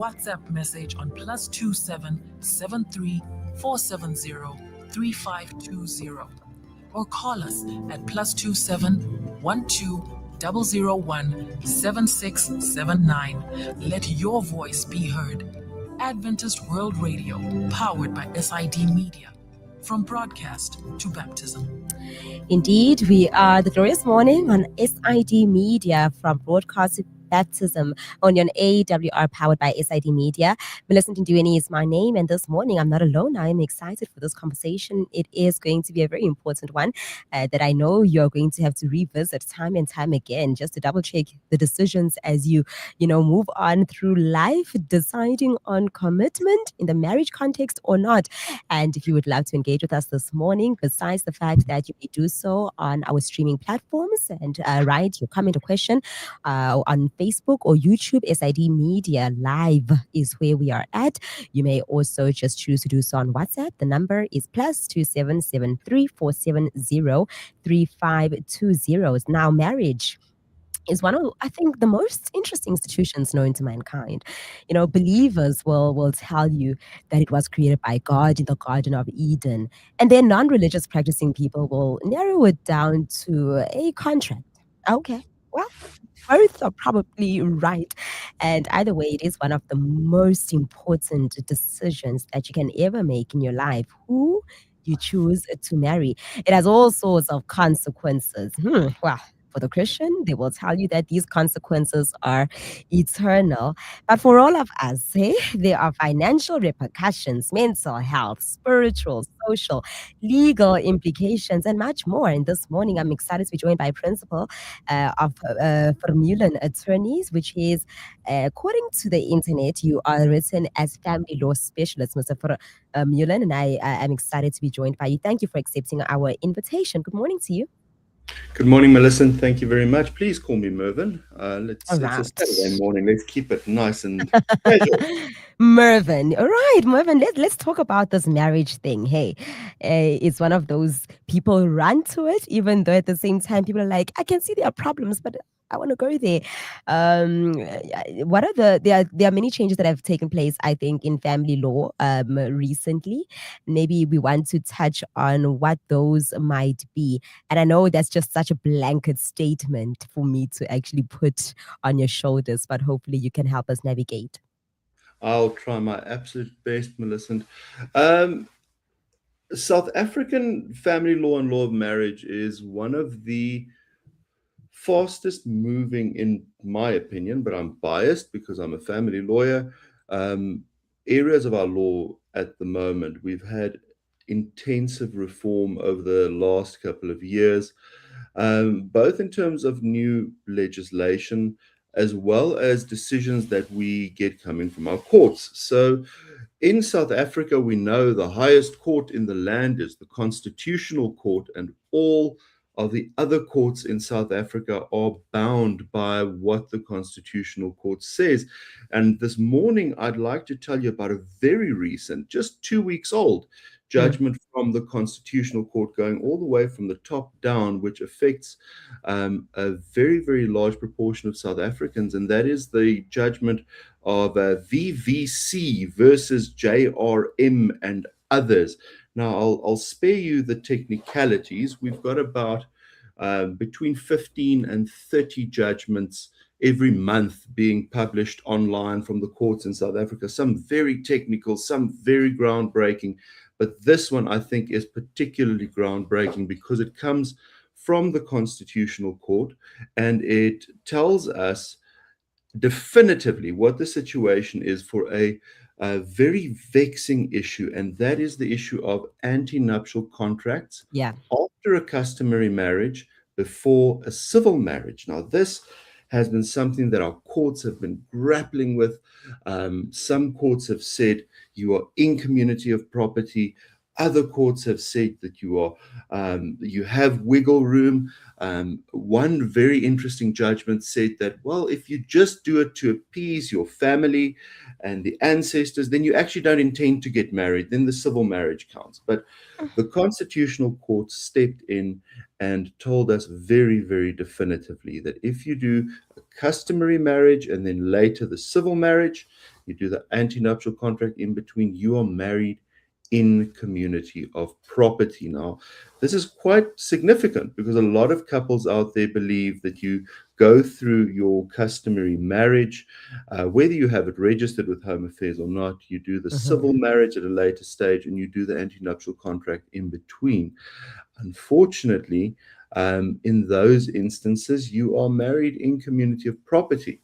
WhatsApp message on +27 73 470 3520 or call us at +27 12 001 7679. Let your voice be heard. Adventist World Radio, powered by SID Media. From broadcast to baptism. Indeed, we are the glorious morning on SID Media from broadcast to baptism only on AWR powered by SID Media. Millicent Ndueni is my name, and this morning I'm not alone. I am excited for this conversation. It is going to be a very important one that I know you're going to have to revisit time and time again just to double check the decisions as you move on through life, deciding on commitment in the marriage context or not. And if you would love to engage with us this morning, besides the fact that you may do so on our streaming platforms and write your comment or question on Facebook or YouTube, SID Media Live is where we are at. You may also just choose to do so on WhatsApp. The number is +277 3520. Now, marriage is one of, I think, the most interesting institutions known to mankind. Believers will tell you that it was created by God in the Garden of Eden, and then non-religious practicing people will narrow it down to a contract. Okay, well, both are probably right, and either way, it is one of the most important decisions that you can ever make in your life. Who you choose to marry. It has all sorts of consequences. Well, for the Christian, they will tell you that these consequences are eternal. But for all of us, there are financial repercussions, mental health, spiritual, social, legal implications, and much more. And this morning, I'm excited to be joined by Principal of Vermeulen Attorneys, which is, according to the internet, you are written as family law specialist, Mr. Vermeulen, and I am excited to be joined by you. Thank you for accepting our invitation. Good morning to you. Good morning, Millicent. Thank you very much. Please call me Mervyn. It's All a right. Saturday morning. Let's keep it nice and casual. Mervyn. All right, Mervyn, let's talk about this marriage thing. Hey, it's one of those people run to it, even though at the same time people are like, I can see there are problems, but I want to go there. What are there are many changes that have taken place, I think, in family law recently. Maybe we want to touch on what those might be. And I know that's just such a blanket statement for me to actually put on your shoulders, but hopefully you can help us navigate. I'll try my absolute best, Millicent. Um, South African family law and law of marriage is one of the fastest moving, in my opinion, but I'm biased because I'm a family lawyer, um, areas of our law at the moment. We've had intensive reform over the last couple of years, both in terms of new legislation as well as decisions that we get coming from our courts. So in South Africa, we know the highest court in the land is the Constitutional Court, and all of the other courts in South Africa are bound by what the Constitutional Court says. And this morning, I'd like to tell you about a very recent, just 2 weeks old, judgment from the Constitutional Court going all the way from the top down, which affects a very, very large proportion of South Africans. And that is the judgment of VVC versus JRM and others. Now, I'll spare you the technicalities. We've got about between 15 and 30 judgments every month being published online from the courts in South Africa, some very technical, some very groundbreaking. But this one, I think, is particularly groundbreaking because it comes from the Constitutional Court and it tells us definitively what the situation is for a very vexing issue, and that is the issue of antenuptial contracts Yeah. after a customary marriage, before a civil marriage. Now, this has been something that our courts have been grappling with. Some courts have said you are in community of property. Other courts have said that you have wiggle room. One very interesting judgment said that, well, if you just do it to appease your family and the ancestors, then you actually don't intend to get married. Then the civil marriage counts. But the Constitutional Court stepped in and told us very, very definitively that if you do a customary marriage and then later the civil marriage, You do the anti-nuptial contract in between. You are married in community of property. Now, this is quite significant because a lot of couples out there believe that you go through your customary marriage, whether you have it registered with Home Affairs or not. You do the civil Mhm. marriage at a later stage, and you do the anti-nuptial contract in between. Unfortunately, in those instances, you are married in community of property.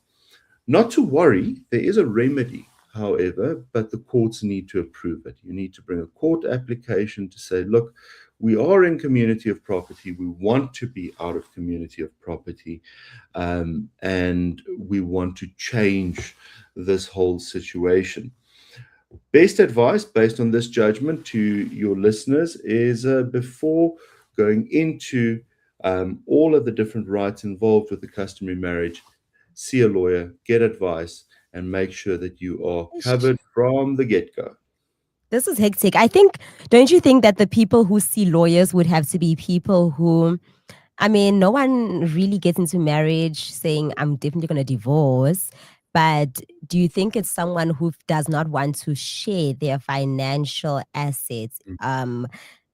Not to worry, there is a remedy, however, but the courts need to approve it. You need to bring a court application to say, look, we are in community of property. We want to be out of community of property, and we want to change this whole situation. Best advice based on this judgment to your listeners is before going into all of the different rights involved with the customary marriage, see a lawyer, get advice, and make sure that you are Ish. covered from the get go. This is hectic. I think, don't you think that the people who see lawyers would have to be people who, I mean, no one really gets into marriage saying, I'm definitely going to divorce. But do you think it's someone who does not want to share their financial assets?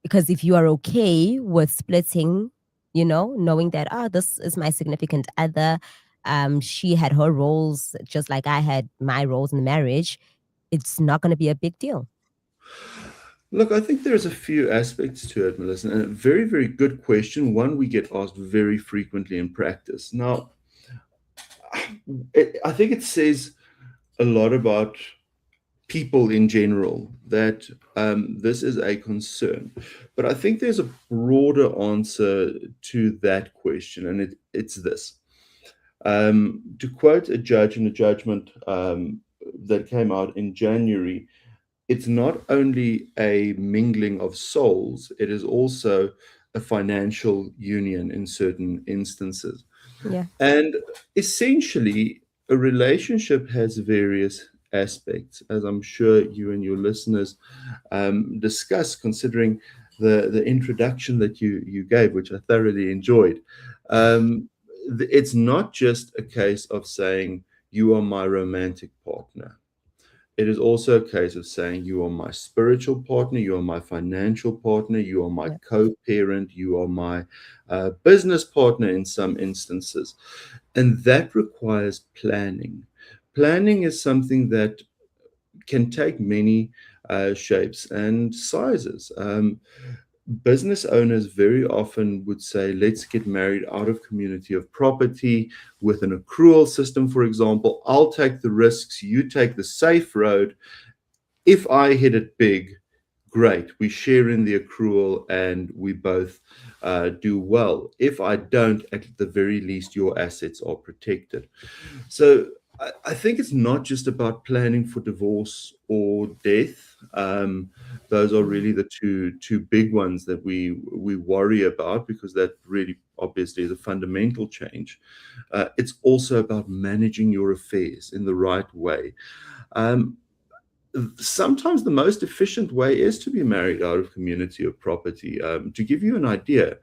Because if you are okay with splitting, knowing that, oh, this is my significant other, she had her roles just like I had my roles in the marriage, it's not going to be a big deal. Look, I think there's a few aspects to it, Melissa, and a very, very good question. One we get asked very frequently in practice. Now, I think it says a lot about people in general that this is a concern. But I think there's a broader answer to that question, and it's this. To quote a judge in a judgment that came out in January, it's not only a mingling of souls, it is also a financial union in certain instances. Yeah. And essentially, a relationship has various aspects, as I'm sure you and your listeners discuss, considering the introduction that you gave, which I thoroughly enjoyed. It's not just a case of saying, you are my romantic partner. It is also a case of saying, you are my spiritual partner, you are my financial partner, you are my Yeah. co parent, you are my business partner in some instances. And that requires planning. Planning is something that can take many shapes and sizes. Business owners very often would say, let's get married out of community of property with an accrual system, for example. I'll take the risks, you take the safe road. If I hit it big, great. We share in the accrual and we both do well. If I don't, at the very least, your assets are protected. So I think it's not just about planning for divorce or death. Those are really the two big ones that we worry about, because that really obviously is a fundamental change. It's also about managing your affairs in the right way. Um, Sometimes the most efficient way is to be married out of community of property. To give you an idea,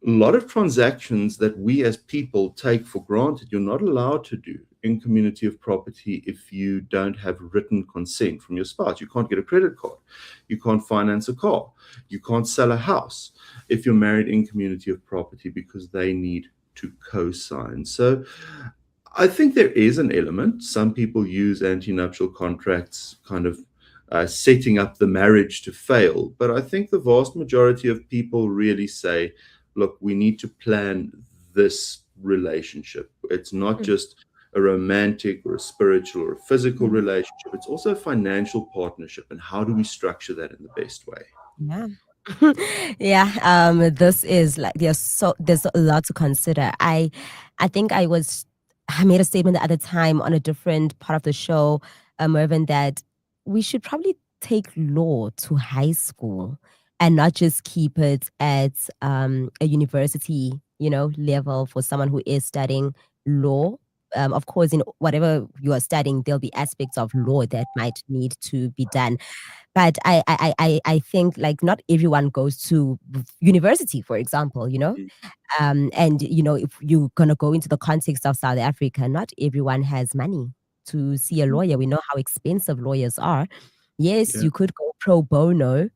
a lot of transactions that we as people take for granted, you're not allowed to do in community of property if you don't have written consent from your spouse. You can't get a credit card. You can't finance a car. You can't sell a house if you're married in community of property, because they need to co-sign. So I think there is an element. Some people use anti-nuptial contracts kind of setting up the marriage to fail. But I think the vast majority of people really say, look, we need to plan this relationship. It's not just a romantic or a spiritual or a physical Mhm. relationship. It's also a financial partnership. And how do we structure that in the best way? Yeah. Yeah, this is like there's a lot to consider. I think I made a statement the other time on a different part of the show, Mervyn, that we should probably take law to high school and not just keep it at a university, level for someone who is studying law. Of course, in whatever you are studying, there'll be aspects of law that might need to be done, but I think like not everyone goes to university, for example, and if you're gonna go into the context of South Africa, not everyone has money. to see a lawyer. We know how expensive lawyers are. Yes, Yeah. you could go pro bono,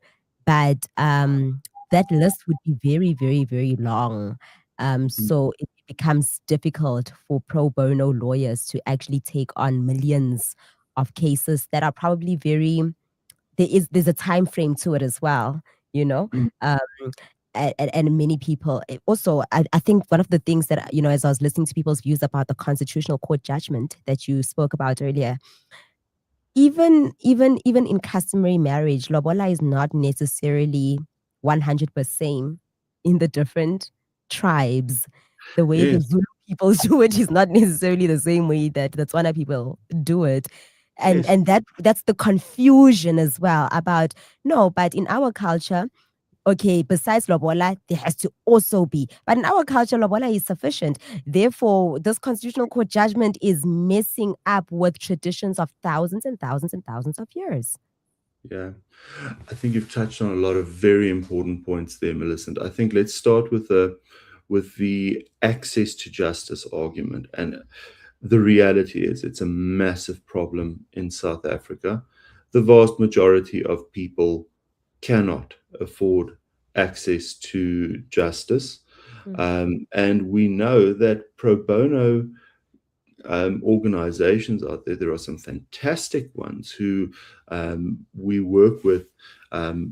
but that list would be very, very, very long. Mm. So it becomes difficult for pro bono lawyers to actually take on millions of cases that are probably very, there's a time frame to it as well, you know. Mm. Um, and many people also, I think one of the things that, as I was listening to people's views about the Constitutional Court judgment that you spoke about earlier, even in customary marriage, lobola is not necessarily 100% in the different tribes. The way the Yes. Zulu people do it is not necessarily the same way that the Tswana people do it. And Yes. and that's the confusion as well about, no, but in our culture, okay, besides lobola, there has to also be. But in our culture, lobola is sufficient. Therefore, this Constitutional Court judgment is messing up with traditions of thousands and thousands and thousands of years. Yeah. I think you've touched on a lot of very important points there, Millicent. I think let's start with the access to justice argument. And the reality is it's a massive problem in South Africa. The vast majority of people cannot afford access to justice. And we know that pro bono organizations out there, there are some fantastic ones who we work with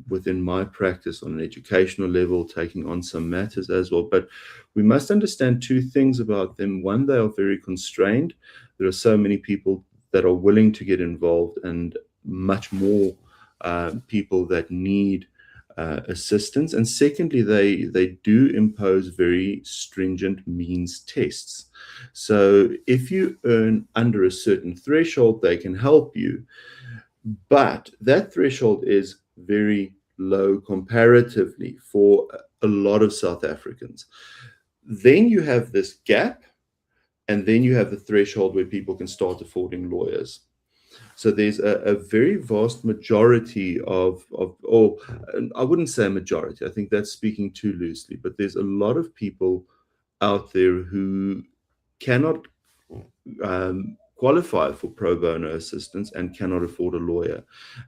within my practice on an educational level, taking on some matters as well. But we must understand two things about them. One, they are very constrained. There are so many people that are willing to get involved, and much more people that need assistance. And secondly, they do impose very stringent means tests. So if you earn under a certain threshold, they can help you, but that threshold is very low comparatively for a lot of South Africans. Then you have this gap, and then you have the threshold where people can start affording lawyers. So there's a very vast majority or I wouldn't say a majority, I think that's speaking too loosely, but there's a lot of people out there who cannot qualify for pro bono assistance and cannot afford a lawyer,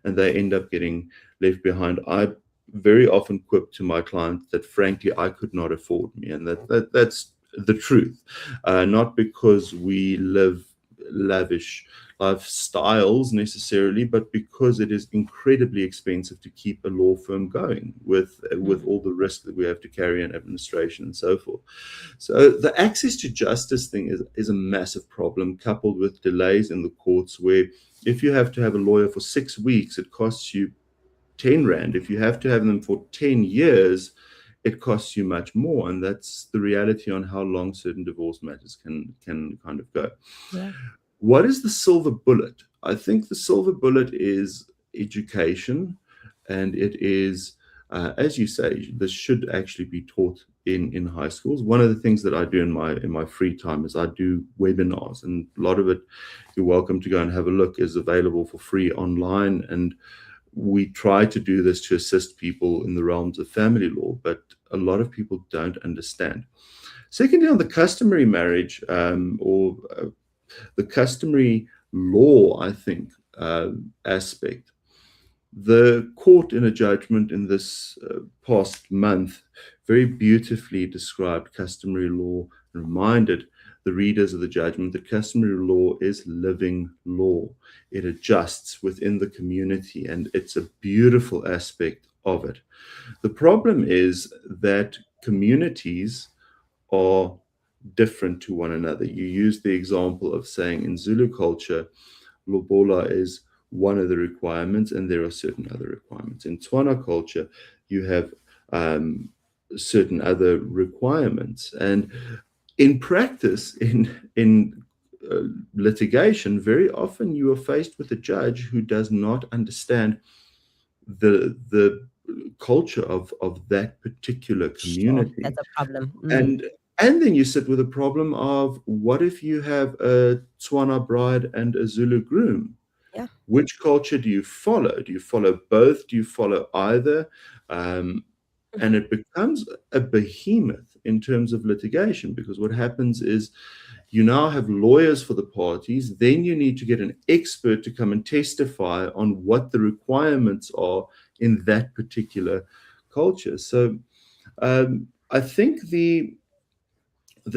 and they end up getting left behind. I very often quip to my clients that frankly I could not afford me, and that's the truth. Not because we live lavish lifestyles necessarily, but because it is incredibly expensive to keep a law firm going with all the risk that we have to carry in administration and so forth. So the access to justice thing is a massive problem, coupled with delays in the courts, where if you have to have a lawyer for 6 weeks, it costs you 10 Rand. If you have to have them for 10 years, it costs you much more. And that's the reality on how long certain divorce matters can kind of go. Yeah. What is the silver bullet? I think the silver bullet is education, and it is, as you say, this should actually be taught in high schools. One of the things that I do in my free time is I do webinars, and a lot of it, you're welcome to go and have a look, is available for free online. And we try to do this to assist people in the realms of family law, but a lot of people don't understand. Secondly, on the customary marriage or the customary law, I think, aspect, the court in a judgment in this past month very beautifully described customary law and reminded the readers of the judgment that customary law is living law. It adjusts within the community, and it's a beautiful aspect of it. The problem is that communities are different to one another. You use the example of saying in Zulu culture, lobola is one of the requirements, and there are certain other requirements. In Tswana culture, you have certain other requirements. And in practice, in litigation, very often you are faced with a judge who does not understand the culture of that particular Sure, community. that's a problem. And then you sit with a problem of, what if you have a Tswana bride and a Zulu groom? Yeah. Which culture do you follow? Do you follow both? Do you follow either? And it becomes a behemoth in terms of litigation, because what happens is You now have lawyers for the parties. Then you need to get an expert to come and testify on what the requirements are in that particular culture. So I think the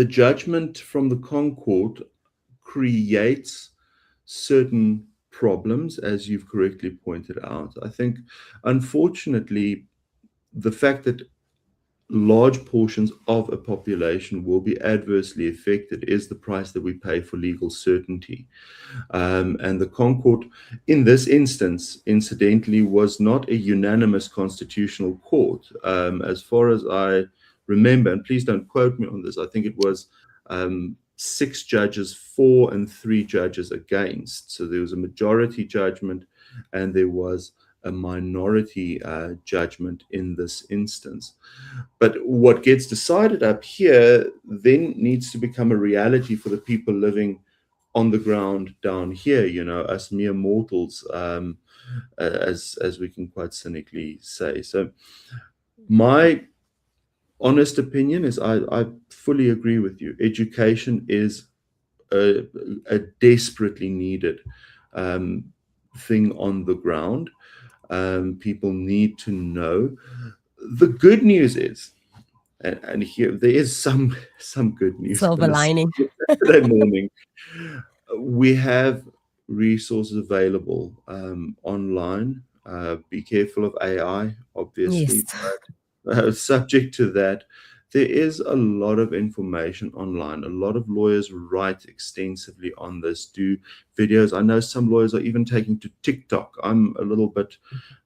judgment from the Concord creates certain problems, as you've correctly pointed out. I think, unfortunately, the fact that large portions of a population will be adversely affected is the price that we pay for legal certainty. And the Concord, in this instance, incidentally, was not a unanimous constitutional court. As far as I remember, and please don't quote me on this, I think it was 6 judges for and 3 judges against. So there was a majority judgment and there was a minority judgment in this instance. But what gets decided up here then needs to become a reality for the people living on the ground down here, us mere mortals, as we can quite cynically say. So my honest opinion is I fully agree with you. Education is a desperately needed thing on the ground. People need to know. The good news is, and here there is some good news. Silver lining. Saturday morning, we have resources available online. Be careful of AI, obviously. Yes. But, subject to that, there is a lot of information online. A lot of lawyers write extensively on this, do videos. I know some lawyers are even taking to TikTok. I'm a little bit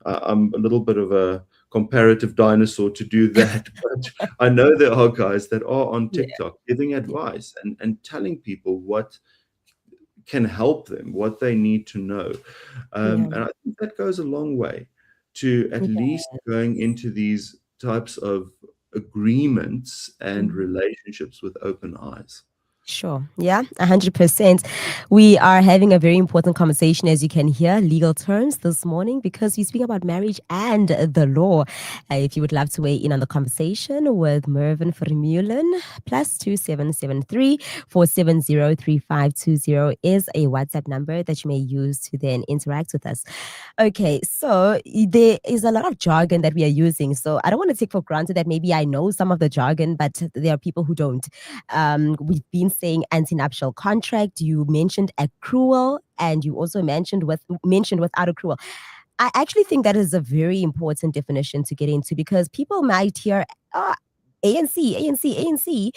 of a comparative dinosaur to do that, but I know there are guys that are on TikTok giving advice and telling people what can help them, what they need to know. And I think that goes a long way to at least going into these types of agreements and relationships with open eyes. Sure. Yeah, 100%. We are having a very important conversation, as you can hear, legal terms this morning, because we speak about marriage and the law. If you would love to weigh in on the conversation with Mervyn Vermeulen, +2773 470 3520 is a WhatsApp number that you may use to then interact with us. Okay, so there is a lot of jargon that we are using. So I don't want to take for granted that maybe I know some of the jargon, but there are people who don't. We've been saying anti-nuptial contract. You mentioned accrual, and you also mentioned without accrual. I actually think that is a very important definition to get into, because people might hear ANC,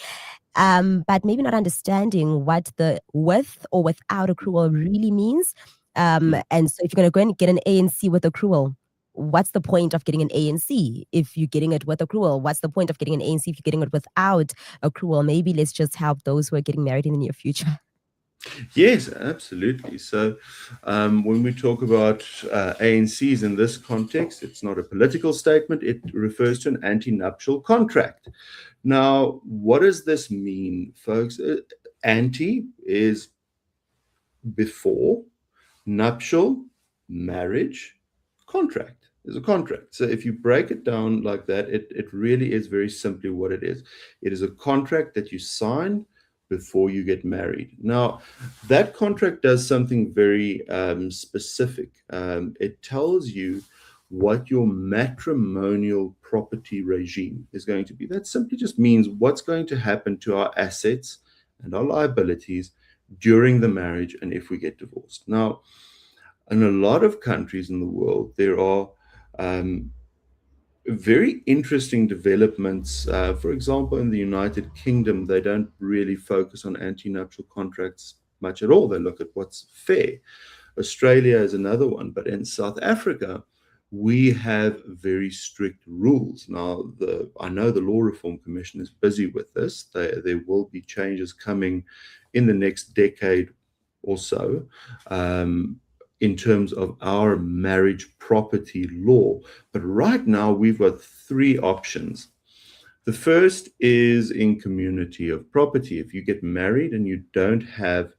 but maybe not understanding what the with or without accrual really means. And so if you're going to go and get an ANC with accrual, what's the point of getting an ANC if you're getting it with accrual? What's the point of getting an ANC if you're getting it without accrual? Maybe let's just help those who are getting married in the near future. Yes, absolutely. So when we talk about ANCs in this context, it's not a political statement. It refers to an anti-nuptial contract. Now, what does this mean, folks? Anti is before, nuptial, marriage, contract is a contract. So if you break it down like that, it really is very simply what it is. It is a contract that you sign before you get married. Now, that contract does something very specific. It tells you what your matrimonial property regime is going to be. That simply just means what's going to happen to our assets and our liabilities during the marriage and if we get divorced. Now, in a lot of countries in the world, there are very interesting developments. For example, in the United Kingdom, they don't really focus on anti-nuptial contracts much at all. They look at what's fair. Australia is another one. But in South Africa, we have very strict rules. Now, I know the Law Reform Commission is busy with this. There will be changes coming in the next decade or so in terms of our marriage property law. But right now, we've got 3 options. The first is in community of property. If you get married and you don't have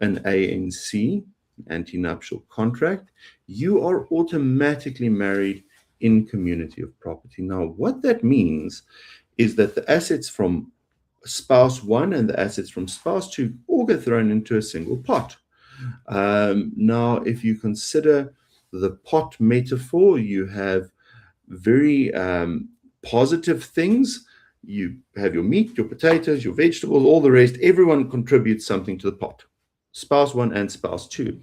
an ANC, anti-nuptial contract, you are automatically married in community of property. Now, what that means is that the assets from spouse one and the assets from spouse two all get thrown into a single pot. Now, if you consider the pot metaphor, you have very positive things. You have your meat, your potatoes, your vegetables, all the rest. Everyone contributes something to the pot, spouse one and spouse two.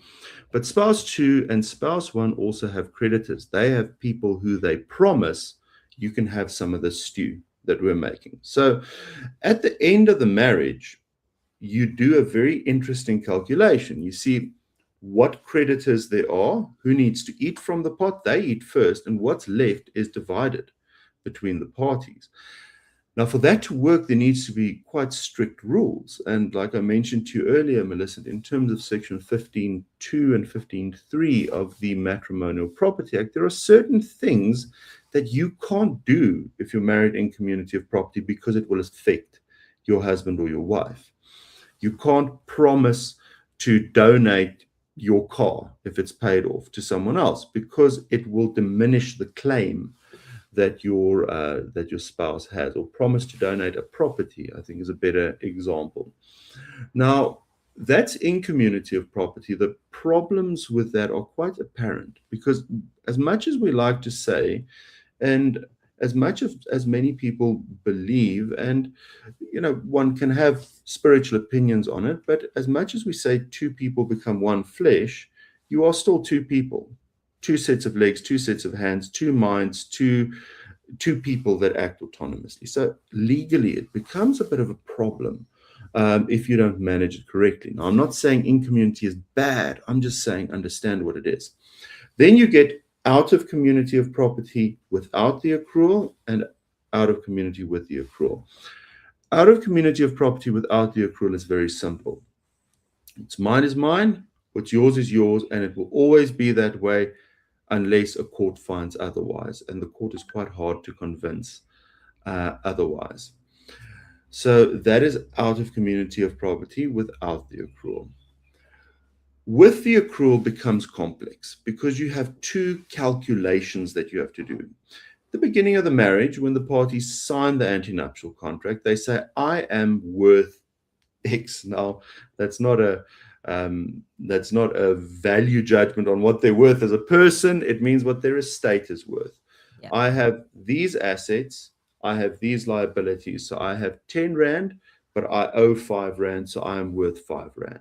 But spouse two and spouse one also have creditors. They have people who they promise you can have some of the stew that we're making. So at the end of the marriage, you do a very interesting calculation. You see what creditors there are, who needs to eat from the pot, they eat first, and what's left is divided between the parties. Now, for that to work, there needs to be quite strict rules. And like I mentioned to you earlier, Melissa, in terms of Section 15.2 and 15.3 of the Matrimonial Property Act, there are certain things that you can't do if you're married in community of property because it will affect your husband or your wife. You can't promise to donate your car if it's paid off to someone else because it will diminish the claim that your spouse has, or promise to donate a property, I think is a better example. Now, that's in community of property. The problems with that are quite apparent because as much as we like to say, and as much as many people believe, and one can have spiritual opinions on it, but as much as we say two people become one flesh, you are still two people, two sets of legs, two sets of hands, two minds, two people that act autonomously. So legally, it becomes a bit of a problem if you don't manage it correctly. Now, I'm not saying in community is bad. I'm just saying understand what it is. Then you get out of community of property without the accrual and out of community with the accrual. Out of community of property without the accrual is very simple. What's mine is mine, what's yours is yours, and it will always be that way unless a court finds otherwise. And the court is quite hard to convince otherwise. So that is out of community of property without the accrual. With the accrual becomes complex because you have two calculations that you have to do. At the beginning of the marriage, when the parties sign the antenuptial contract, they say, I am worth X. Now, that's not a value judgment on what they're worth as a person. It means what their estate is worth. Yeah. I have these assets. I have these liabilities. So I have 10 Rand, but I owe 5 Rand. So I am worth 5 Rand.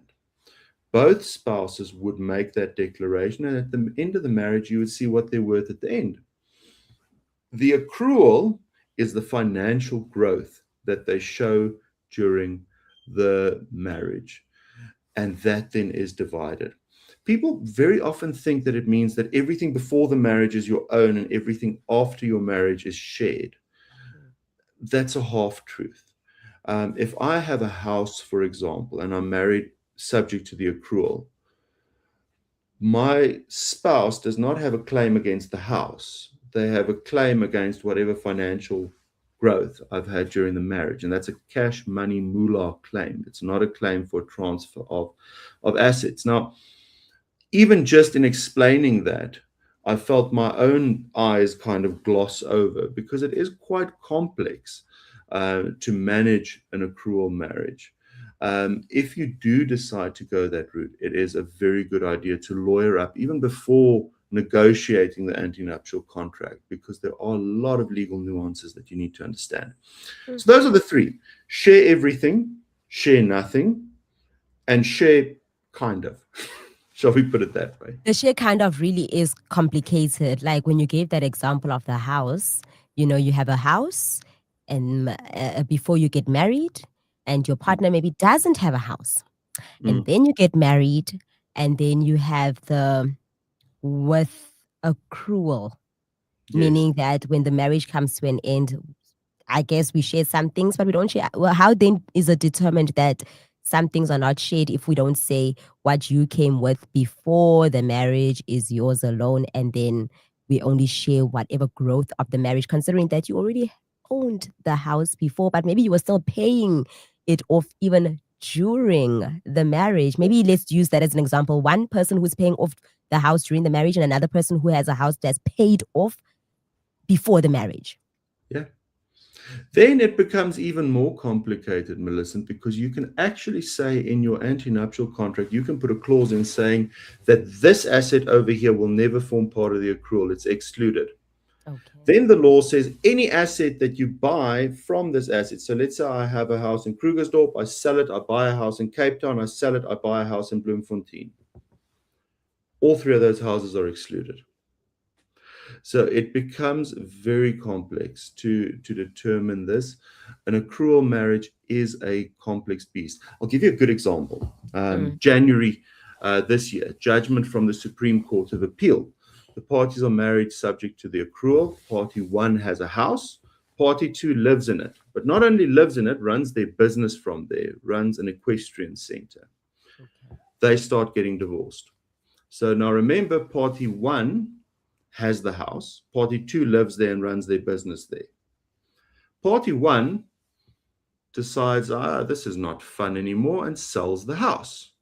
Both spouses would make that declaration. And at the end of the marriage, you would see what they're worth at the end. The accrual is the financial growth that they show during the marriage. And that then is divided. People very often think that it means that everything before the marriage is your own and everything after your marriage is shared. That's a half truth. If I have a house, for example, and I'm married subject to the accrual, my spouse does not have a claim against the house. They have a claim against whatever financial growth I've had during the marriage, and that's a cash money moolah claim. It's not a claim for transfer of assets. Now, even just in explaining that, I felt my own eyes kind of gloss over because it is quite complex to manage an accrual marriage. If you do decide to go that route, it is a very good idea to lawyer up even before negotiating the antenuptial contract, because there are a lot of legal nuances that you need to understand. Mm-hmm. So those are the three: share everything, share nothing, and share kind of. Shall we put it that way? The share kind of really is complicated. Like when you gave that example of the house, you have a house, and before you get married, and your partner maybe doesn't have a house. And then you get married, and then you have the with accrual, yes. Meaning that when the marriage comes to an end, I guess we share some things, but we don't share. Well, how then is it determined that some things are not shared if we don't say what you came with before the marriage is yours alone, and then we only share whatever growth of the marriage, considering that you already owned the house before, but maybe you were still paying it off even during the marriage? Maybe let's use that as an example. One person who's paying off the house during the marriage and another person who has a house that's paid off before the marriage. Yeah. Then it becomes even more complicated, Millicent, because you can actually say in your antenuptial contract, you can put a clause in saying that this asset over here will never form part of the accrual, it's excluded. Okay. Then the law says any asset that you buy from this asset. So let's say I have a house in Krugersdorp, I sell it, I buy a house in Cape Town, I sell it, I buy a house in Bloemfontein. All three of those houses are excluded. So it becomes very complex to determine this. An accrual marriage is a complex beast. I'll give you a good example. Mm. January this year, judgment from the Supreme Court of Appeal. The parties are married subject to the accrual. Party one has a house. Party two lives in it, but not only lives in it, runs their business from there, runs an equestrian center. Okay. They start getting divorced. So now remember, party one has the house. Party two lives there and runs their business there. Party one decides, this is not fun anymore, and sells the house,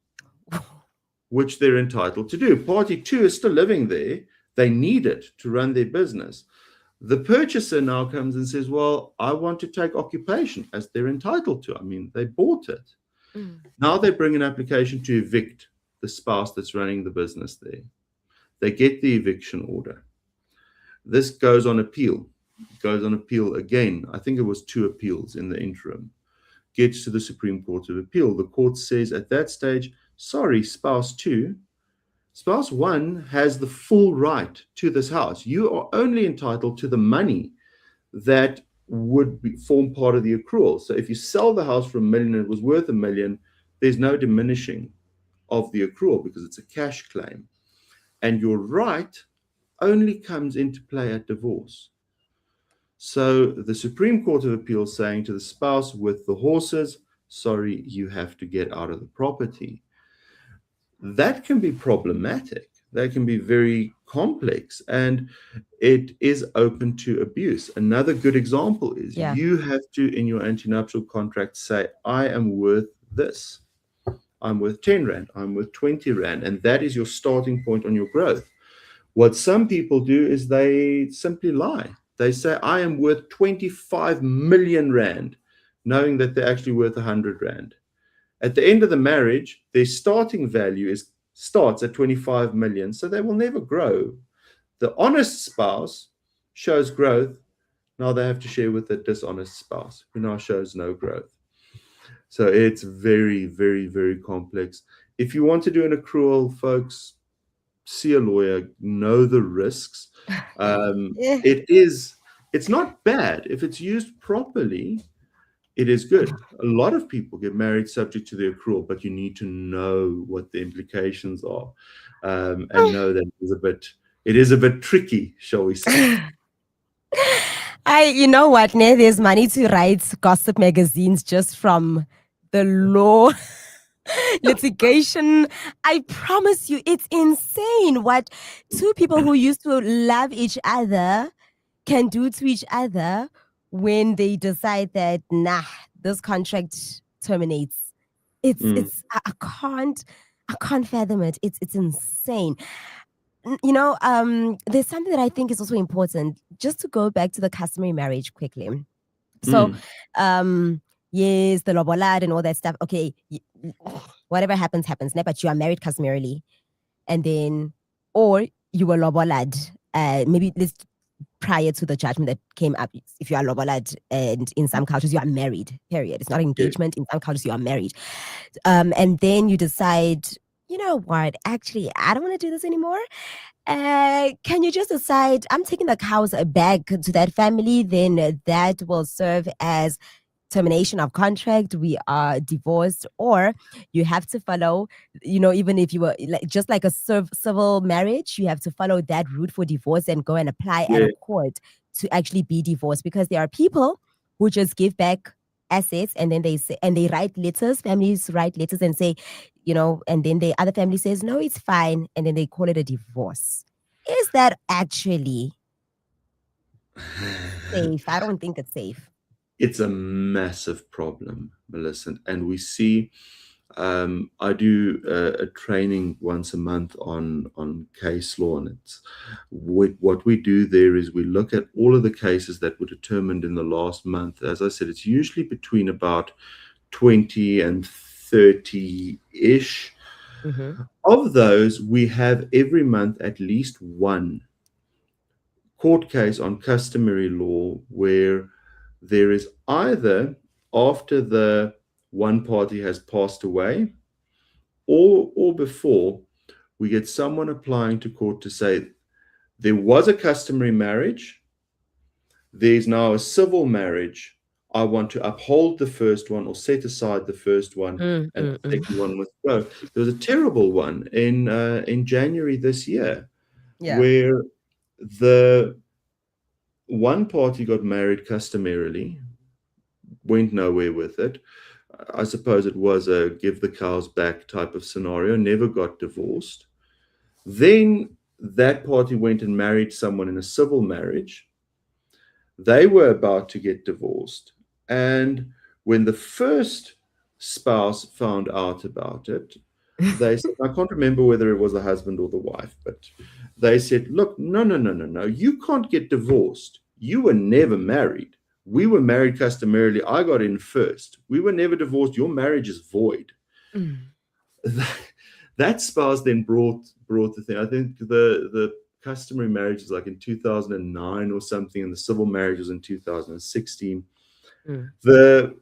which they're entitled to do. Party two is still living there. They need it to run their business. The purchaser now comes and says, well, I want to take occupation, as they're entitled to. I mean, they bought it. Mm. Now they bring an application to evict the spouse that's running the business there. They get the eviction order. This goes on appeal. Goes on appeal again. I think it was 2 appeals in the interim. Gets to the Supreme Court of Appeal. The court says at that stage, sorry, spouse 2, spouse 1 has the full right to this house. You are only entitled to the money that would form part of the accrual. So if you sell the house for $1 million and it was worth $1 million, there's no diminishing of the accrual because it's a cash claim. And your right only comes into play at divorce. So the Supreme Court of Appeal saying to the spouse with the horses, sorry, you have to get out of the property. That can be problematic. That can be very complex, and it is open to abuse. Another good example is you have to, in your antenuptial contract, say, I am worth this. I'm worth 10 Rand. I'm worth 20 Rand. And that is your starting point on your growth. What some people do is they simply lie. They say, I am worth 25 million Rand, knowing that they're actually worth 100 Rand. At the end of the marriage, their starting value starts at 25 million, so they will never grow. The honest spouse shows growth. Now they have to share with the dishonest spouse, who now shows no growth. So it's very, very, very complex. If you want to do an accrual, folks, see a lawyer, know the risks. It's not bad. If it's used properly, it is good. A lot of people get married subject to the accrual, but you need to know what the implications are, and know that it is a bit tricky, shall we say. You know what, ne? There's money to write gossip magazines just from the law litigation. I promise you, it's insane what 2 people who used to love each other can do to each other when they decide that, nah, this contract terminates. I can't fathom it. It's insane. You know, there's something that I think is also important, just to go back to the customary marriage quickly. So, yes, the lobolad and all that stuff. Okay, whatever happens, but you are married customarily. And then, or you were lobolad, maybe this prior to the judgment that came up. If you are lobolad, and in some cultures you are married, period. It's not engagement. In some cultures you are married. And then you decide, you know what, actually, I don't want to do this anymore. Can you just decide, I'm taking the cows back to that family, then that will serve as termination of contract, we are divorced. Or you have to follow, you know, even if you were just like a civil marriage, you have to follow that route for divorce and go and apply at a court to actually be divorced. Because there are people who just give back assets and then they say, and they write letters, families write letters and say, you know, and then the other family says, no, it's fine, and then they call it a divorce. Is that actually safe? I don't think it's safe. It's a massive problem, Melissa, and we see I do a training once a month on case law, and it's what we do there is we look at all of the cases that were determined in the last month. As I said, it's usually between about 20 and 30 ish. Mm-hmm. Of those, we have every month at least one court case on customary law where there is either after the one party has passed away or before, we get someone applying to court to say there was a customary marriage, there's now a civil marriage. I want to uphold the first one or set aside the first one, Mm, and mm, the mm. second one must go. There was a terrible one in January this year Yeah. where the one party got married customarily, went nowhere with it. I suppose it was a give the cows back type of scenario, never got divorced. Then that party went and married someone in a civil marriage. They were about to get divorced. And when the first spouse found out about it, they said, I can't remember whether it was the husband or the wife, but they said, look, no, no, no, no, no. You can't get divorced. You were never married. We were married customarily. I got in first. We were never divorced. Your marriage is void. Mm. That spouse then brought the thing. I think the customary marriage is like in 2009 or something, and the civil marriage was in 2016. Mm. The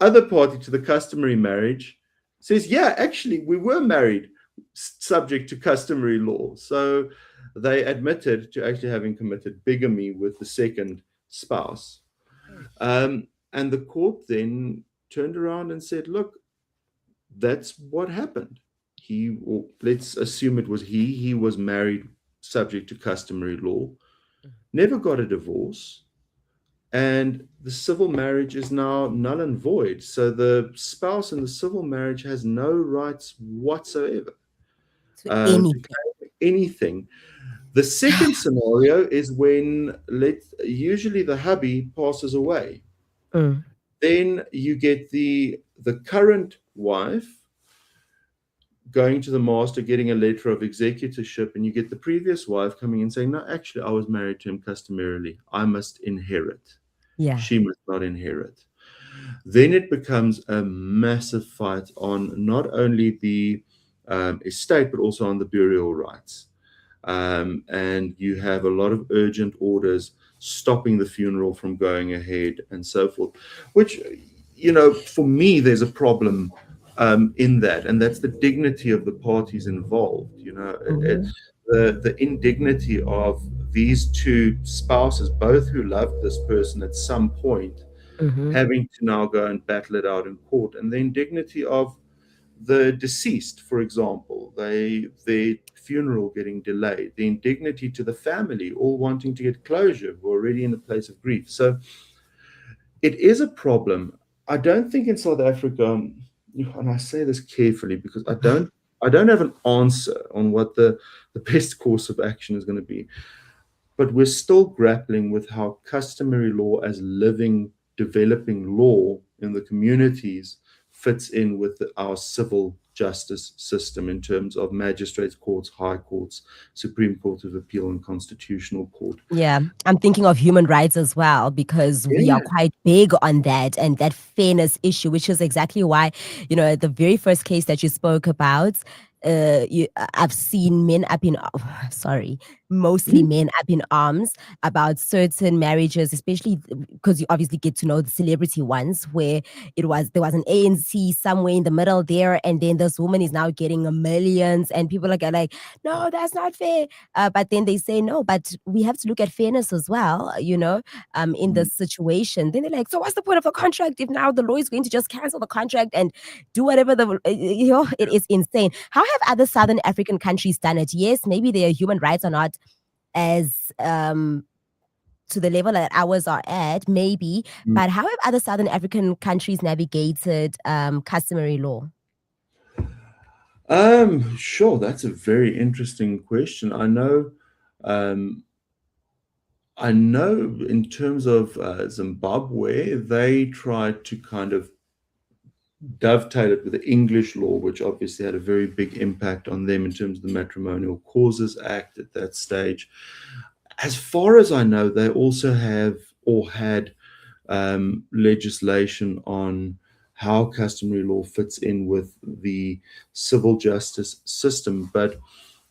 other party to the customary marriage says, yeah, actually, we were married subject to customary law. So they admitted to actually having committed bigamy with the second spouse. And the court then turned around and said, look, that's what happened. Or let's assume it was he was married subject to customary law, never got a divorce, and the civil marriage is now null and void. So the spouse in the civil marriage has no rights whatsoever To to anything. claim anything. The second scenario is when usually the hubby passes away. Mm. Then you get the current wife going to the master, getting a letter of executorship, and you get the previous wife coming in saying, no, actually, I was married to him customarily. I must inherit. Yeah. She must not inherit. Then it becomes a massive fight on not only the estate, but also on the burial rights. And you have a lot of urgent orders stopping the funeral from going ahead and so forth, which, for me, there's a problem in that, and that's the dignity of the parties involved. Mm-hmm. The indignity of these two spouses, both who loved this person at some point, Mm-hmm. having to now go and battle it out in court, and the indignity of the deceased, for example, their funeral getting delayed, the indignity to the family, all wanting to get closure, who are already in a place of grief. So it is a problem. I don't think in South Africa, and I say this carefully because I don't have an answer on what the best course of action is going to be. But we're still grappling with how customary law as living, developing law in the communities fits in with our civil justice system in terms of magistrates courts, high courts, Supreme Court of Appeal, and Constitutional Court. Yeah, I'm thinking of human rights as well because we are Yeah. quite big on that and that fairness issue, which is exactly why, the very first case that you spoke about, I've seen men up in, sorry, mostly men up in arms about certain marriages, especially because you obviously get to know the celebrity ones where there was an ANC somewhere in the middle there, and then this woman is now getting millions, and people are like, no, that's not fair. But then they say, no, but we have to look at fairness as well, in this situation. Then they're like, so what's the point of a contract if now the law is going to just cancel the contract and do whatever it is insane. How have other Southern African countries done it? Yes, maybe their human rights are not as to the level that ours are at, maybe, but how have other Southern African countries navigated customary law? Sure, that's a very interesting question. I know in terms of Zimbabwe, they tried to kind of dovetail it with the English law, which obviously had a very big impact on them in terms of the Matrimonial Causes Act at that stage. As far as I know, they also have or had legislation on how customary law fits in with the civil justice system. But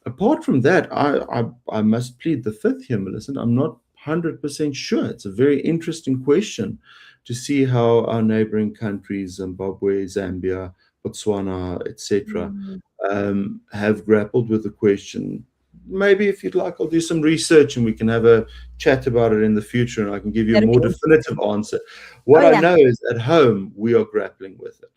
apart from that, I must plead the fifth here, Millicent. I'm not 100% sure. It's a very interesting question to see how our neighboring countries, Zimbabwe, Zambia, Botswana, etc., Mm. have grappled with the question. Maybe if you'd like, I'll do some research and we can have a chat about it in the future and I can give you a That'd be more definitive interesting. answer. Oh What I yeah, know is at home, we are grappling with it.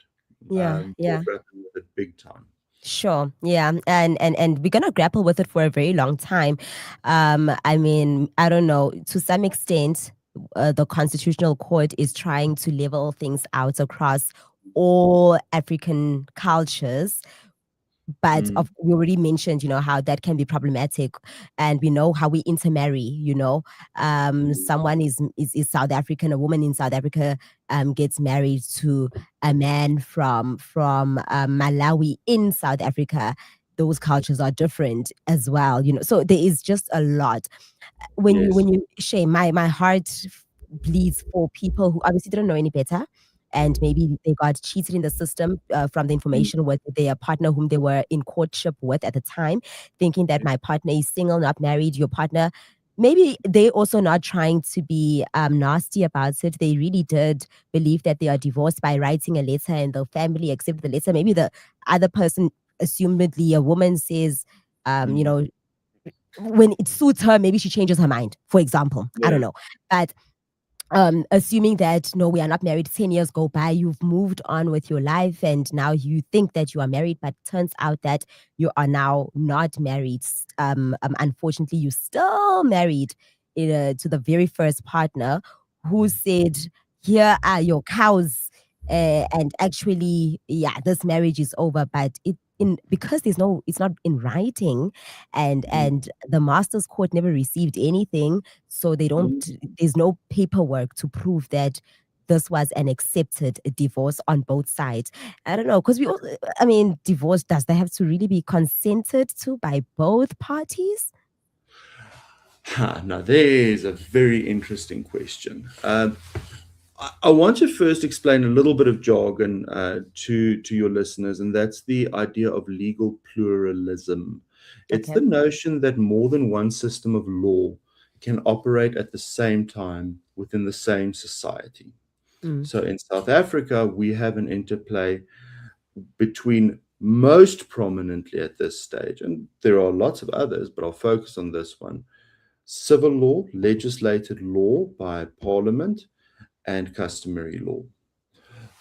yeah, We're yeah. grappling with it big time. Sure. Yeah. And we're gonna grapple with it for a very long time. I mean, I don't know, to some extent, the Constitutional Court is trying to level things out across all African cultures. But Mm, we already mentioned, how that can be problematic, and we know how we intermarry. mm, Someone is South African, a woman in South Africa gets married to a man from Malawi in South Africa. Those cultures are different as well. So there is just a lot. when you yes. when you share, my heart bleeds for people who obviously didn't know any better, and maybe they got cheated in the system from the Mm, information with their partner whom they were in courtship with at the time, thinking that yes. my partner is single, not married. Your partner, maybe they also not trying to be nasty about it. They really did believe that they are divorced by writing a letter and the family accepted the letter. Maybe the other person, assumedly a woman, says, you Mm, know, when it suits her, maybe she changes her mind, for example. I don't yeah. know. But assuming that no, we are not married, 10 years go by, you've moved on with your life, and now you think that you are married, but turns out that you are now not married. Unfortunately, you still married to the very first partner who said, here are your cows. And actually, yeah, this marriage is over, but because it's not in writing, and Mm, the master's court never received anything, so they don't mm. there's no paperwork to prove that this was an accepted divorce on both sides. I don't know, because I mean, divorce, does that have to really be consented to by both parties? Now, there's a very interesting question. I want to first explain a little bit of jargon to your listeners, and that's the idea of legal pluralism. It's Okay. the notion that more than one system of law can operate at the same time within the same society. Mm, So in South Africa, we have an interplay between most prominently at this stage, and there are lots of others, but I'll focus on this one: civil law, legislated law by parliament, and customary law.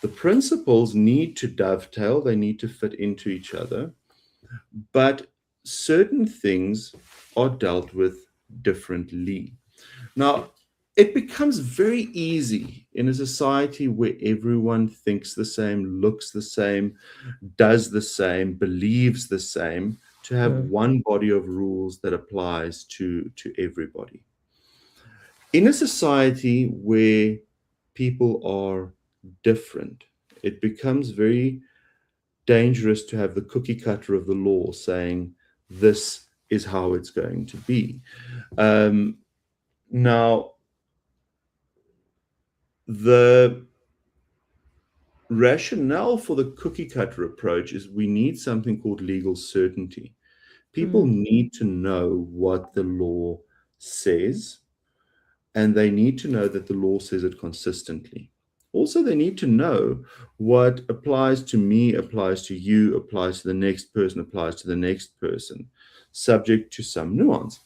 The principles need to dovetail, they need to fit into each other, but certain things are dealt with differently. Now, it becomes very easy in a society where everyone thinks the same, looks the same, does the same, believes the same, to have mm, one body of rules that applies to everybody. In a society where people are different, it becomes very dangerous to have the cookie cutter of the law saying this is how it's going to be. Um, Now, the rationale for the cookie cutter approach is we need something called legal certainty. People mm, need to know what the law says, and they need to know that the law says it consistently. Also, they need to know what applies to me, applies to you, applies to the next person, applies to the next person, subject to some nuance.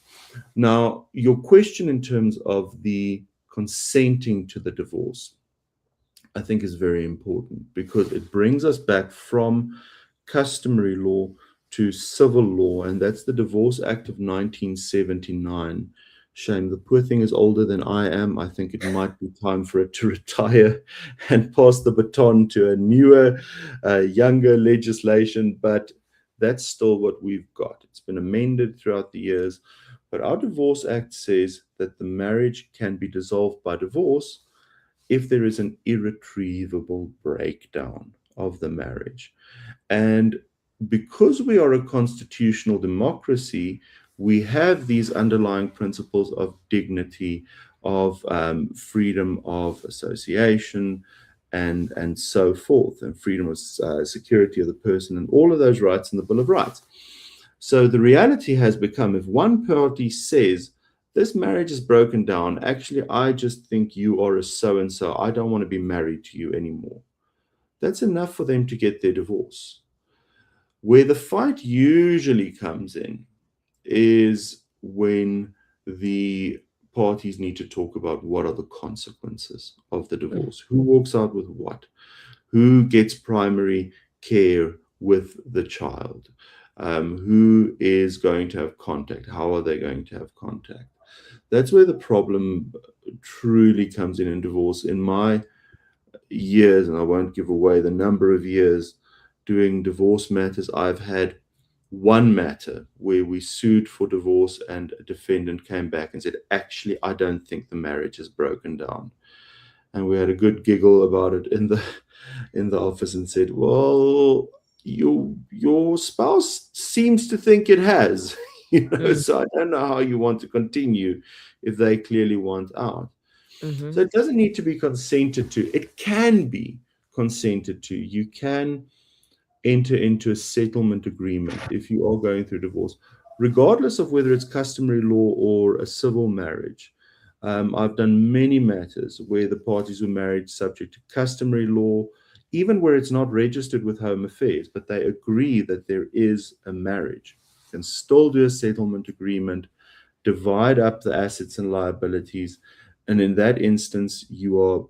Now, your question in terms of the consenting to the divorce, I think, is very important because it brings us back from customary law to civil law, and that's the Divorce Act of 1979. Shame the poor thing is older than I am. I think it might be time for it to retire and pass the baton to a newer, younger legislation, but that's still what we've got. It's been amended throughout the years, but our Divorce Act says that the marriage can be dissolved by divorce if there is an irretrievable breakdown of the marriage. And because we are a constitutional democracy, we have these underlying principles of dignity, of freedom of association, and so forth, and freedom of security of the person, and all of those rights in the Bill of Rights. So the reality has become, if one party says, this marriage is broken down, actually, I just think you are a so and so, I don't want to be married to you anymore, that's enough for them to get their divorce. Where the fight usually comes in is when the parties need to talk about what are the consequences of the Mm. divorce, who walks out with what, who gets primary care with the child, who is going to have contact, how are they going to have contact. That's where the problem truly comes in divorce. In my years, and I won't give away the number of years doing divorce matters, I've had one matter where we sued for divorce and a defendant came back and said, actually, I don't think the marriage is broken down. And we had a good giggle about it in the office and said, well, your spouse seems to think it has. Mm. So I don't know how you want to continue if they clearly want out. Mm-hmm. So it doesn't need to be consented to. It can be consented to. You can enter into a settlement agreement if you are going through divorce, regardless of whether it's customary law or a civil marriage. I've done many matters where the parties were married subject to customary law, even where it's not registered with Home Affairs, but they agree that there is a marriage. You can still do a settlement agreement, divide up the assets and liabilities, and in that instance, you are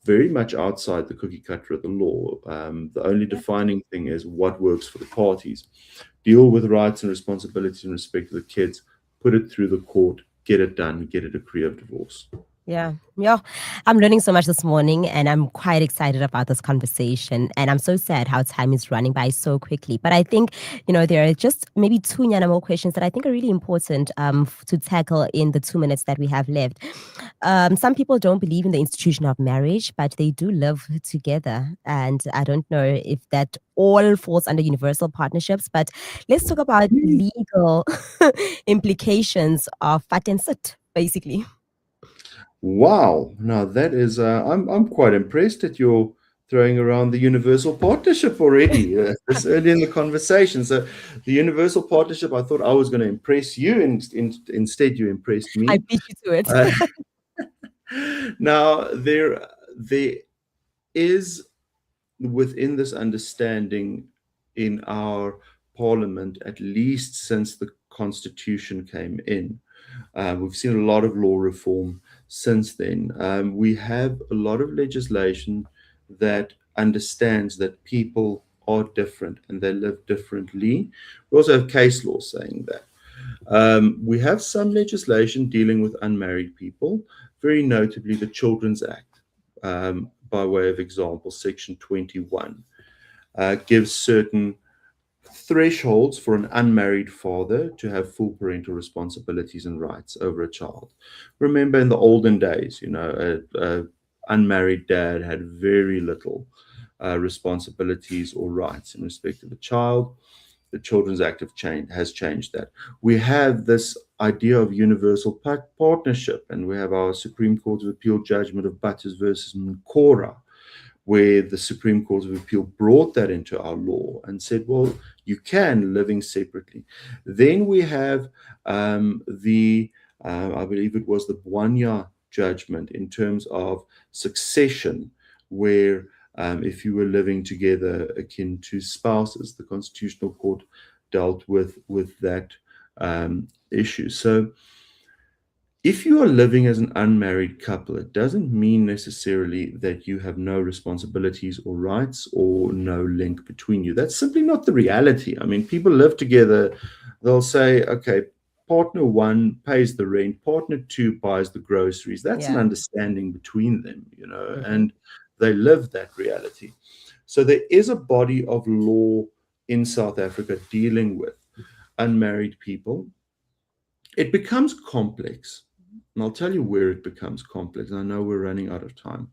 very much outside the cookie cutter of the law. The only defining thing is what works for the parties. Deal with rights and responsibilities in respect to the kids, put it through the court, get it done, get a decree of divorce. Yeah, yeah. I'm learning so much this morning and I'm quite excited about this conversation. And I'm so sad how time is running by so quickly. But I think, there are just maybe two Nyana more questions that I think are really important to tackle in the 2 minutes that we have left. Some people don't believe in the institution of marriage, but they do live together. And I don't know if that all falls under universal partnerships, but let's talk about legal implications of fat and sit, basically. Wow. Now that is, I'm quite impressed that you're throwing around the universal partnership already this early in the conversation. So the universal partnership, I thought I was going to impress you, and instead you impressed I me. beat you to it. Uh, now there is within this understanding in our parliament, at least since the constitution came in. We've seen a lot of law reform since then. We have a lot of legislation that understands that people are different and they live differently. We also have case law saying that. We have some legislation dealing with unmarried people, very notably the Children's Act. By way of example, Section 21 gives certain thresholds for an unmarried father to have full parental responsibilities and rights over a child. Remember, in the olden days, a unmarried dad had very little responsibilities or rights in respect of a child. The Children's Act has changed that. We have this idea of universal partnership, and we have our Supreme Court of Appeal judgment of Butters versus Mkora, where the Supreme Court of Appeal brought that into our law and said, well, you can living separately. Then we have I believe it was the Bwanya judgment in terms of succession, where if you were living together akin to spouses, the Constitutional Court dealt with that issue. So if you are living as an unmarried couple, it doesn't mean necessarily that you have no responsibilities or rights or no link between you. That's simply not the reality. I mean, people live together, they'll say, okay, partner one pays the rent, partner two buys the groceries. That's an Yeah. understanding between them, Mm-hmm. and they live that reality. So there is a body of law in South Africa dealing with unmarried people. It becomes complex. And I'll tell you where it becomes complex. I know we're running out of time.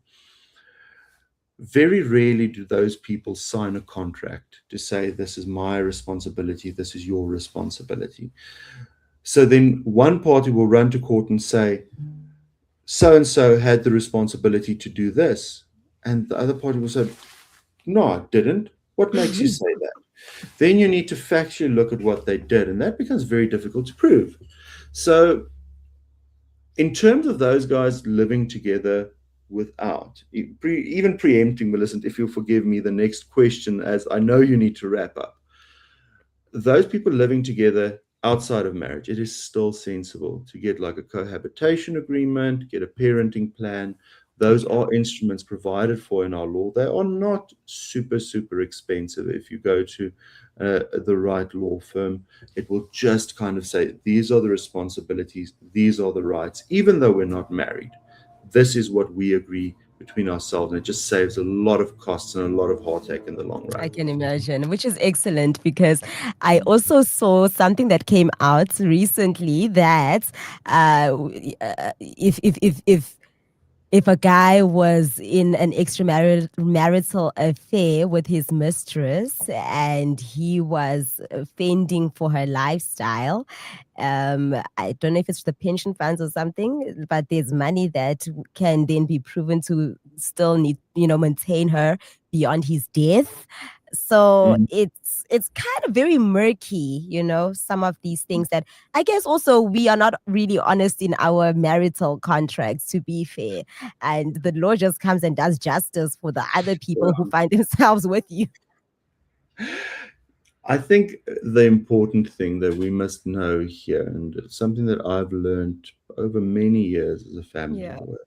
very rarely do those people sign a contract to say, this is my responsibility, this is your responsibility. So then one party will run to court and say, so and so had the responsibility to do this. And the other party will say, no, I didn't. What makes you say that? Then you need to factually look at what they did, and that becomes very difficult to prove. So, in terms of those guys living together without, even preempting, Millicent, if you'll forgive me, the next question, as I know you need to wrap up, those people living together outside of marriage, it is still sensible to get like a cohabitation agreement, get a parenting plan. Those are instruments provided for in our law. They are not super, super expensive. If you go to the right law firm, it will just kind of say, these are the responsibilities, these are the rights, even though we're not married. This is what we agree between ourselves, and it just saves a lot of costs and a lot of heartache in the long run. I can imagine, which is excellent, because I also saw something that came out recently that if a guy was in an extramarital affair with his mistress and he was fending for her lifestyle, I don't know if it's the pension funds or something, but there's money that can then be proven to still need, maintain her beyond his death. So it's kind of very murky, some of these things that I guess also we are not really honest in our marital contracts, to be fair. And the law just comes and does justice for the other people who find themselves with you. I think the important thing that we must know here, and it's something that I've learned over many years as a family lawyer,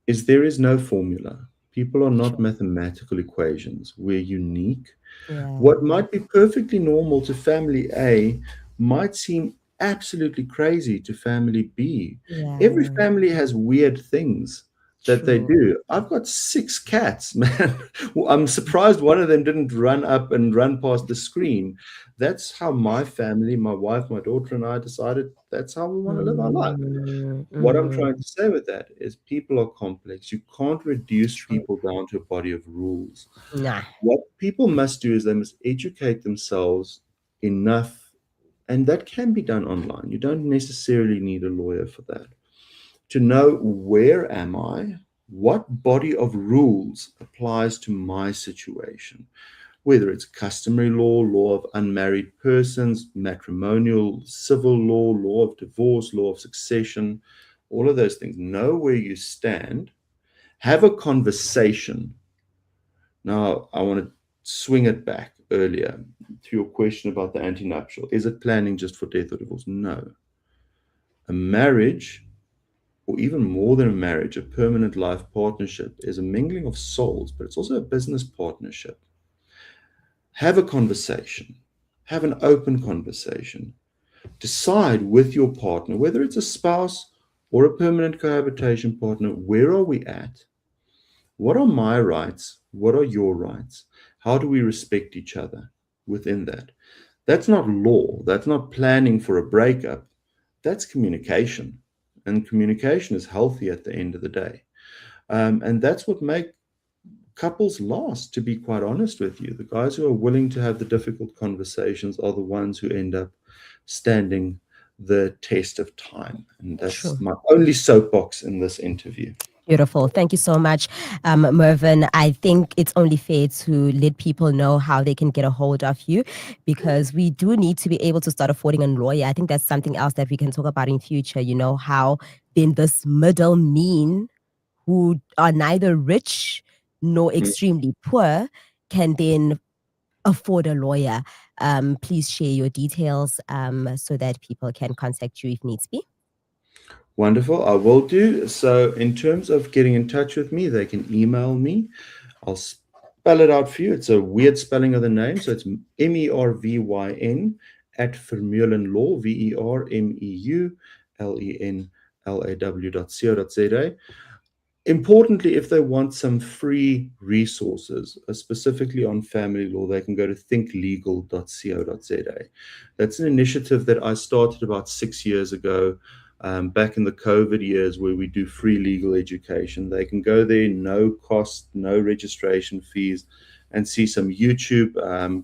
is there is no formula. People are not mathematical equations. We're unique. What might be perfectly normal to family A might seem absolutely crazy to family B. Every family has weird things that they do. I've got 6 cats, man. I'm surprised one of them didn't run up and run past the screen. That's how my family, my wife, my daughter, and I decided that's how we want to live our life. What I'm trying to say with that is people are complex. You can't reduce people down to a body of rules. Nah. What people must do is they must educate themselves enough, and that can be done online. You don't necessarily need a lawyer for that. To know, where am I? What body of rules applies to my situation? Whether it's customary law, law of unmarried persons, matrimonial, civil law, law of divorce, law of succession, all of those things. Know where you stand. Have a conversation. Now, I want to swing it back earlier to your question about the antenuptial. Is it planning just for death or divorce? No. A marriage, or even more than a marriage, a permanent life partnership, is a mingling of souls, but it's also a business partnership. Have a conversation. Have an open conversation. Decide with your partner, whether it's a spouse or a permanent cohabitation partner, where are we at? What are my rights? What are your rights? How do we respect each other within that? That's not law. That's not planning for a breakup. That's communication. And communication is healthy at the end of the day. And that's what makes couples last, to be quite honest with you. The guys who are willing to have the difficult conversations are the ones who end up standing the test of time. And that's my only soapbox in this interview. Beautiful. Thank you so much, Mervyn. I think it's only fair to let people know how they can get a hold of you, because we do need to be able to start affording a lawyer. I think that's something else that we can talk about in future, how then this middle mean, who are neither rich nor extremely poor, can then afford a lawyer. Please share your details so that people can contact you if needs be. Wonderful. I will do. So in terms of getting in touch with me, they can email me. I'll spell it out for you. It's a weird spelling of the name. So it's MERVYN at Vermeulen Law, VERMEULENLAW.co.za. Importantly, if they want some free resources, specifically on family law, they can go to thinklegal.co.za. That's an initiative that I started about 6 years ago. back in the COVID years where we do free legal education. They can go there, no cost, no registration fees, and see some YouTube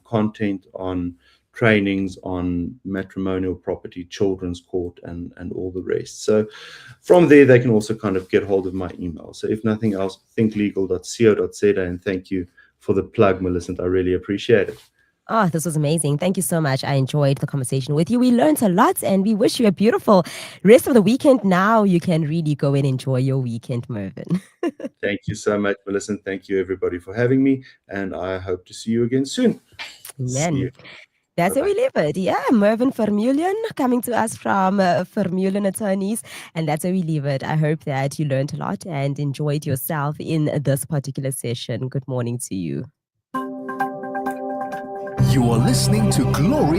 content on trainings on matrimonial property, children's court, and all the rest. So from there, they can also kind of get hold of my email. So if nothing else, thinklegal.co.za, and thank you for the plug, Millicent. I really appreciate it. Oh, this was amazing. Thank you so much. I enjoyed the conversation with you. We learned a lot and we wish you a beautiful rest of the weekend. Now you can really go and enjoy your weekend, Mervyn. Thank you so much, Millicent. Thank you, everybody, for having me. And I hope to see you again soon. See you. Amen. That's where we leave it. Yeah, Mervyn Vermeulen coming to us from Vermeulen Attorneys. And that's where we leave it. I hope that you learned a lot and enjoyed yourself in this particular session. Good morning to you. You are listening to Glory